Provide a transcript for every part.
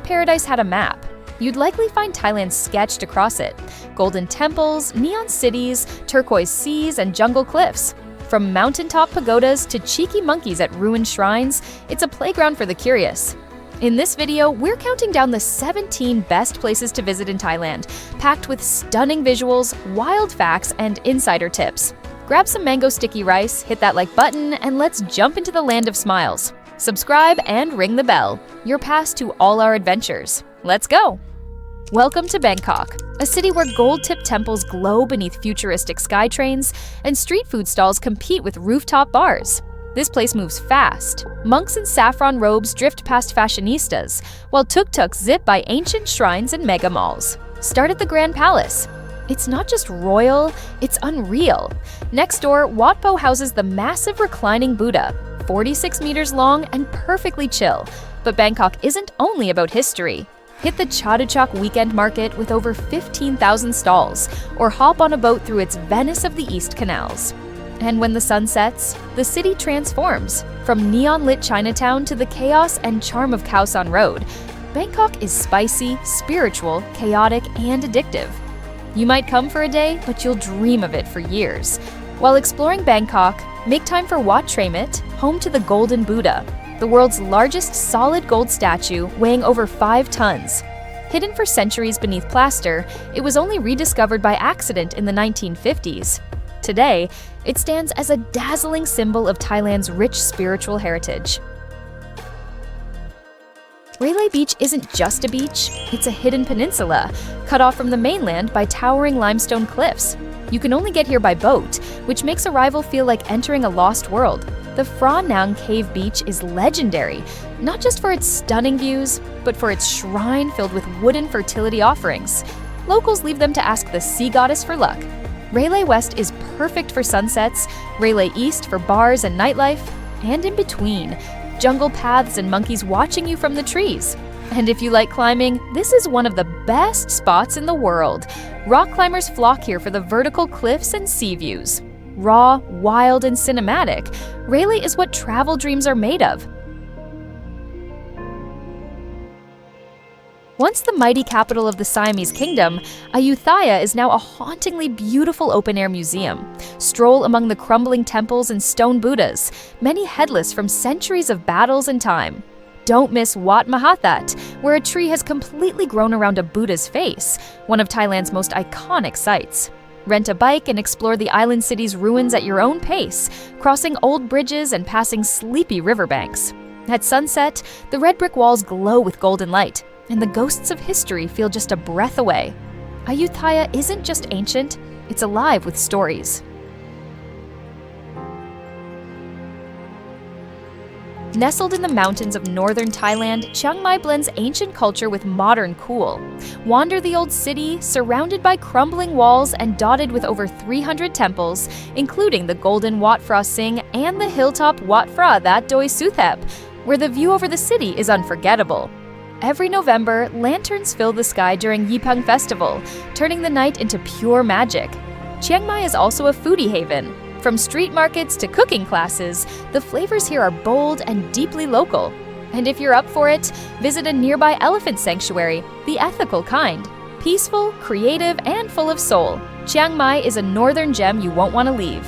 paradise had a map, you'd likely find Thailand sketched across it. Golden temples, neon cities, turquoise seas, and jungle cliffs. From mountaintop pagodas to cheeky monkeys at ruined shrines, it's a playground for the curious. In this video, we're counting down the 17 best places to visit in Thailand, packed with stunning visuals, wild facts, and insider tips. Grab some mango sticky rice, hit that like button, and let's jump into the land of smiles. Subscribe and ring the bell, your pass to all our adventures. Let's go! Welcome to Bangkok, a city where gold-tipped temples glow beneath futuristic sky trains and street food stalls compete with rooftop bars. This place moves fast. Monks in saffron robes drift past fashionistas, while tuk-tuks zip by ancient shrines and mega malls. Start at the Grand Palace. It's not just royal, it's unreal. Next door, Wat Po houses the massive reclining Buddha, 46 meters long and perfectly chill. But Bangkok isn't only about history. Hit the Chatuchak weekend market with over 15,000 stalls, or hop on a boat through its Venice of the East canals. And when the sun sets, the city transforms. From neon-lit Chinatown to the chaos and charm of Khao San Road, Bangkok is spicy, spiritual, chaotic, and addictive. You might come for a day, but you'll dream of it for years. While exploring Bangkok, make time for Wat Tramit, home to the Golden Buddha, the world's largest solid gold statue weighing over 5 tons. Hidden for centuries beneath plaster, it was only rediscovered by accident in the 1950s. Today, it stands as a dazzling symbol of Thailand's rich spiritual heritage. Railay Beach isn't just a beach, it's a hidden peninsula, cut off from the mainland by towering limestone cliffs. You can only get here by boat, which makes arrival feel like entering a lost world. The Phra Nang Cave Beach is legendary, not just for its stunning views, but for its shrine filled with wooden fertility offerings. Locals leave them to ask the sea goddess for luck. Railay West is perfect for sunsets, Railay East for bars and nightlife, and in between, jungle paths and monkeys watching you from the trees. And if you like climbing, this is one of the best spots in the world. Rock climbers flock here for the vertical cliffs and sea views. Raw, wild, and cinematic, Railay is what travel dreams are made of. Once the mighty capital of the Siamese kingdom, Ayutthaya is now a hauntingly beautiful open-air museum. Stroll among the crumbling temples and stone Buddhas, many headless from centuries of battles and time. Don't miss Wat Mahathat, where a tree has completely grown around a Buddha's face, one of Thailand's most iconic sights. Rent a bike and explore the island city's ruins at your own pace, crossing old bridges and passing sleepy riverbanks. At sunset, the red brick walls glow with golden light, and the ghosts of history feel just a breath away. Ayutthaya isn't just ancient, it's alive with stories. Nestled in the mountains of northern Thailand, Chiang Mai blends ancient culture with modern cool. Wander the old city, surrounded by crumbling walls and dotted with over 300 temples, including the golden Wat Phra Singh and the hilltop Wat Phra That Doi Suthep, where the view over the city is unforgettable. Every November, lanterns fill the sky during Yipang Festival, turning the night into pure magic. Chiang Mai is also a foodie haven. From street markets to cooking classes, the flavors here are bold and deeply local. And if you're up for it, visit a nearby elephant sanctuary, the ethical kind. Peaceful, creative, and full of soul, Chiang Mai is a northern gem you won't want to leave.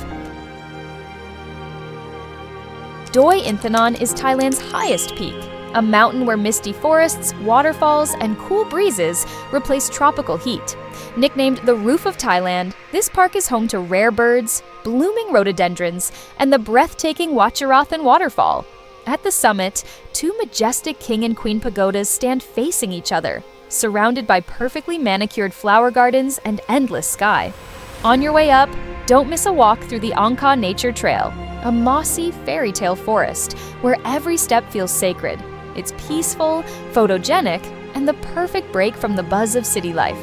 Doi Inthanon is Thailand's highest peak, a mountain where misty forests, waterfalls, and cool breezes replace tropical heat. Nicknamed the Roof of Thailand, this park is home to rare birds, blooming rhododendrons, and the breathtaking Wachirathan waterfall. At the summit, 2 majestic king and queen pagodas stand facing each other, surrounded by perfectly manicured flower gardens and endless sky. On your way up, don't miss a walk through the Angkor Nature Trail, a mossy fairy tale forest where every step feels sacred. It's peaceful, photogenic, and the perfect break from the buzz of city life.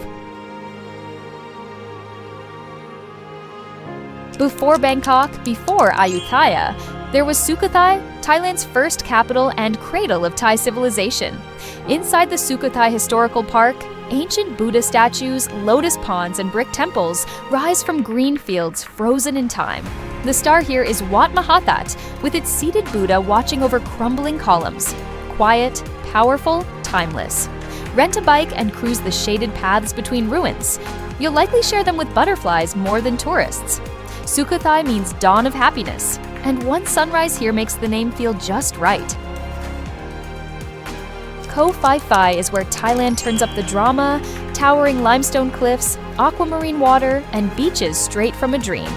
Before Bangkok, before Ayutthaya, there was Sukhothai, Thailand's first capital and cradle of Thai civilization. Inside the Sukhothai Historical Park, ancient Buddha statues, lotus ponds, and brick temples rise from green fields frozen in time. The star here is Wat Mahathat, with its seated Buddha watching over crumbling columns. Quiet, powerful, timeless. Rent a bike and cruise the shaded paths between ruins. You'll likely share them with butterflies more than tourists. Sukhothai means dawn of happiness, and one sunrise here makes the name feel just right. Ko Phi Phi is where Thailand turns up the drama, towering limestone cliffs, aquamarine water, and beaches straight from a dream.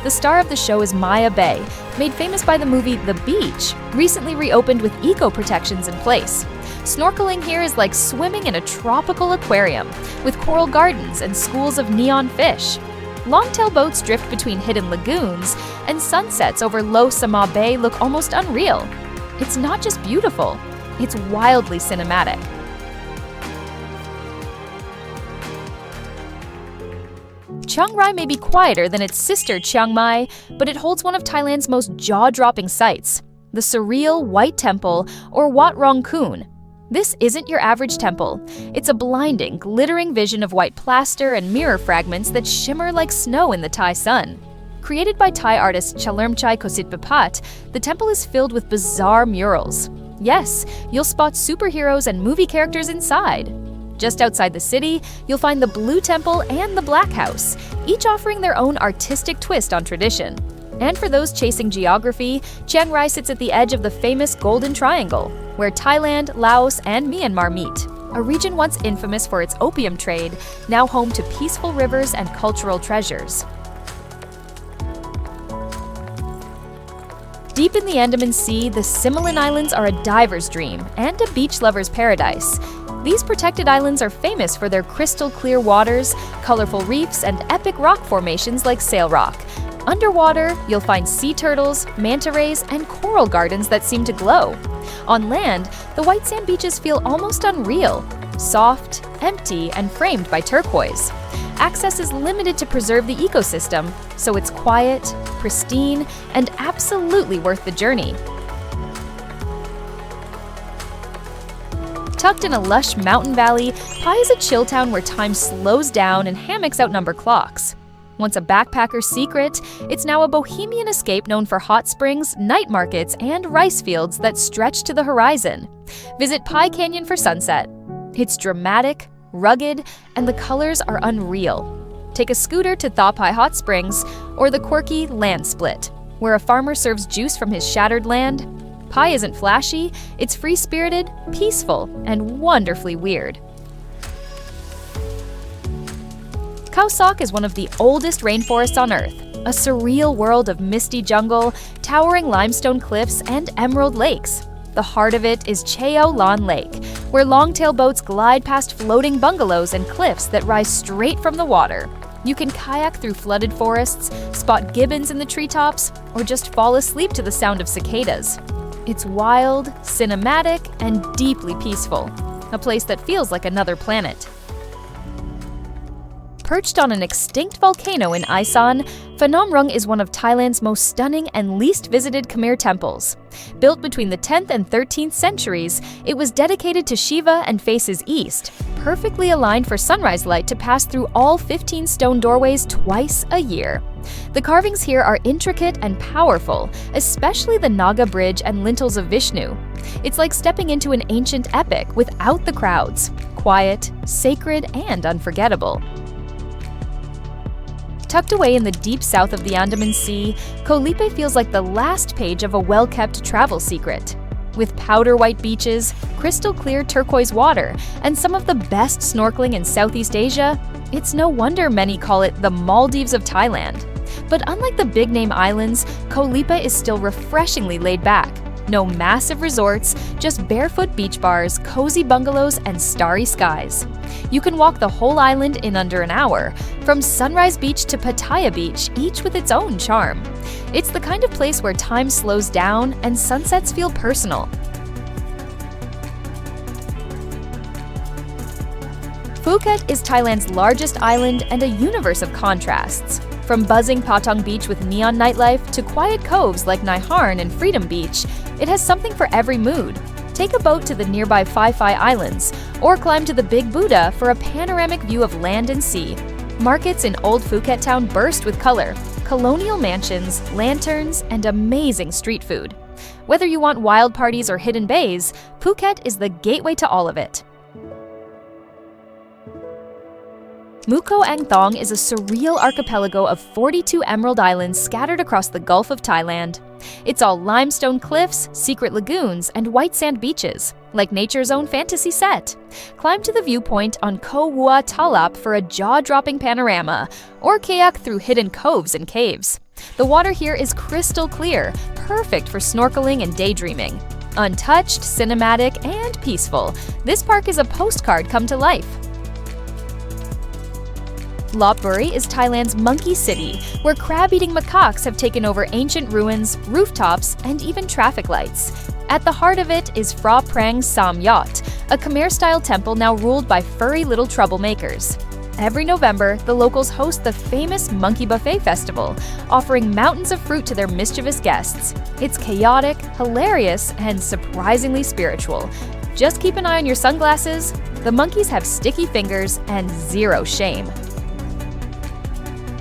The star of the show is Maya Bay, made famous by the movie The Beach, recently reopened with eco-protections in place. Snorkeling here is like swimming in a tropical aquarium, with coral gardens and schools of neon fish. Longtail boats drift between hidden lagoons, and sunsets over Low Sama Bay look almost unreal. It's not just beautiful, it's wildly cinematic. Chiang Rai may be quieter than its sister Chiang Mai, but it holds one of Thailand's most jaw-dropping sights, the surreal White Temple, or Wat Rong Khun. This isn't your average temple. It's a blinding, glittering vision of white plaster and mirror fragments that shimmer like snow in the Thai sun. Created by Thai artist Chalermchai Kositpapat, the temple is filled with bizarre murals. Yes, you'll spot superheroes and movie characters inside. Just outside the city, you'll find the Blue Temple and the Black House, each offering their own artistic twist on tradition. And for those chasing geography, Chiang Rai sits at the edge of the famous Golden Triangle, where Thailand, Laos, and Myanmar meet, a region once infamous for its opium trade, now home to peaceful rivers and cultural treasures. Deep in the Andaman Sea, the Similan Islands are a diver's dream and a beach lover's paradise. These protected islands are famous for their crystal-clear waters, colorful reefs, and epic rock formations like Sail Rock. Underwater, you'll find sea turtles, manta rays, and coral gardens that seem to glow. On land, the white sand beaches feel almost unreal, soft, empty, and framed by turquoise. Access is limited to preserve the ecosystem, so it's quiet, pristine, and absolutely worth the journey. Tucked in a lush mountain valley, Pai is a chill town where time slows down and hammocks outnumber clocks. Once a backpacker's secret, it's now a bohemian escape known for hot springs, night markets, and rice fields that stretch to the horizon. Visit Pai Canyon for sunset. It's dramatic, rugged, and the colors are unreal. Take a scooter to Tha Pai Hot Springs, or the quirky Land Split, where a farmer serves juice from his shattered land. Pai isn't flashy, it's free-spirited, peaceful, and wonderfully weird. Khao Sok is one of the oldest rainforests on Earth, a surreal world of misty jungle, towering limestone cliffs, and emerald lakes. The heart of it is Cheo Lan Lake, where longtail boats glide past floating bungalows and cliffs that rise straight from the water. You can kayak through flooded forests, spot gibbons in the treetops, or just fall asleep to the sound of cicadas. It's wild, cinematic, and deeply peaceful, a place that feels like another planet. Perched on an extinct volcano in Isan, Phnom Rung is one of Thailand's most stunning and least visited Khmer temples. Built between the 10th and 13th centuries, it was dedicated to Shiva and faces east, perfectly aligned for sunrise light to pass through all 15 stone doorways twice a year. The carvings here are intricate and powerful, especially the Naga bridge and lintels of Vishnu. It's like stepping into an ancient epic without the crowds, quiet, sacred, and unforgettable. Tucked away in the deep south of the Andaman Sea, Ko Lipe feels like the last page of a well-kept travel secret. With powder white beaches, crystal-clear turquoise water, and some of the best snorkeling in Southeast Asia, it's no wonder many call it the Maldives of Thailand. But unlike the big-name islands, Ko Lipe is still refreshingly laid back. No massive resorts, just barefoot beach bars, cozy bungalows, and starry skies. You can walk the whole island in under an hour, from Sunrise Beach to Pattaya Beach, each with its own charm. It's the kind of place where time slows down and sunsets feel personal. Phuket is Thailand's largest island and a universe of contrasts. From buzzing Patong Beach with neon nightlife to quiet coves like Nai Harn and Freedom Beach, it has something for every mood. Take a boat to the nearby Phi Phi Islands, or climb to the Big Buddha for a panoramic view of land and sea. Markets in Old Phuket town burst with color, colonial mansions, lanterns, and amazing street food. Whether you want wild parties or hidden bays, Phuket is the gateway to all of it. Muko Ang Thong is a surreal archipelago of 42 emerald islands scattered across the Gulf of Thailand. It's all limestone cliffs, secret lagoons, and white sand beaches, like nature's own fantasy set. Climb to the viewpoint on Ko Phi Phi for a jaw-dropping panorama, or kayak through hidden coves and caves. The water here is crystal clear, perfect for snorkeling and daydreaming. Untouched, cinematic, and peaceful, this park is a postcard come to life. Lopburi is Thailand's monkey city, where crab-eating macaques have taken over ancient ruins, rooftops, and even traffic lights. At the heart of it is Phra Prang Sam Yat, a Khmer-style temple now ruled by furry little troublemakers. Every November, the locals host the famous Monkey Buffet Festival, offering mountains of fruit to their mischievous guests. It's chaotic, hilarious, and surprisingly spiritual. Just keep an eye on your sunglasses. The monkeys have sticky fingers and zero shame.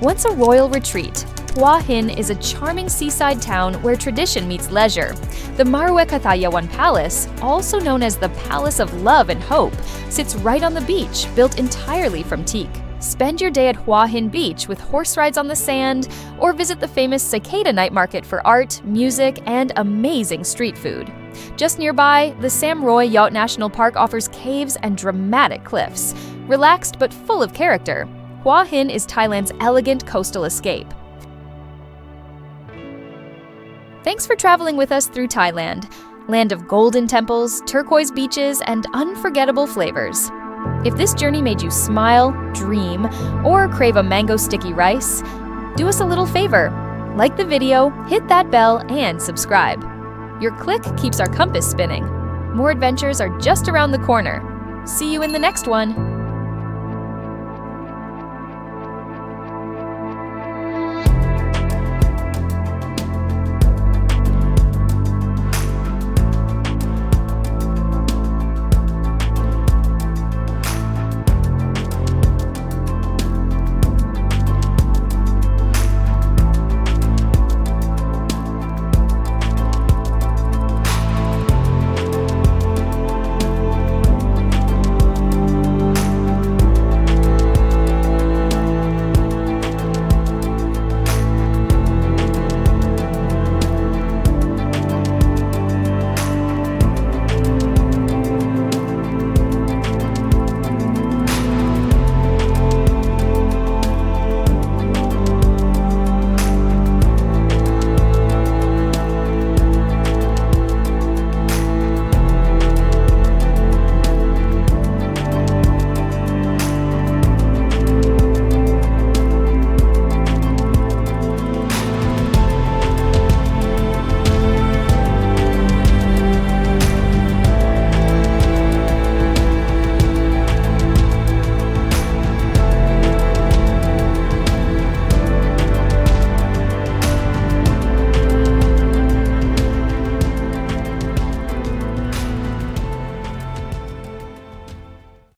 Once a royal retreat, Hua Hin is a charming seaside town where tradition meets leisure. The Ayutthaya Palace, also known as the Palace of Love and Hope, sits right on the beach, built entirely from teak. Spend your day at Hua Hin Beach with horse rides on the sand, or visit the famous Cicada Night Market for art, music, and amazing street food. Just nearby, the Sam Roi Yacht National Park offers caves and dramatic cliffs. Relaxed but full of character, Hua Hin is Thailand's elegant coastal escape. Thanks for traveling with us through Thailand, land of golden temples, turquoise beaches, and unforgettable flavors. If this journey made you smile, dream, or crave a mango sticky rice, do us a little favor. Like the video, hit that bell, and subscribe. Your click keeps our compass spinning. More adventures are just around the corner. See you in the next one.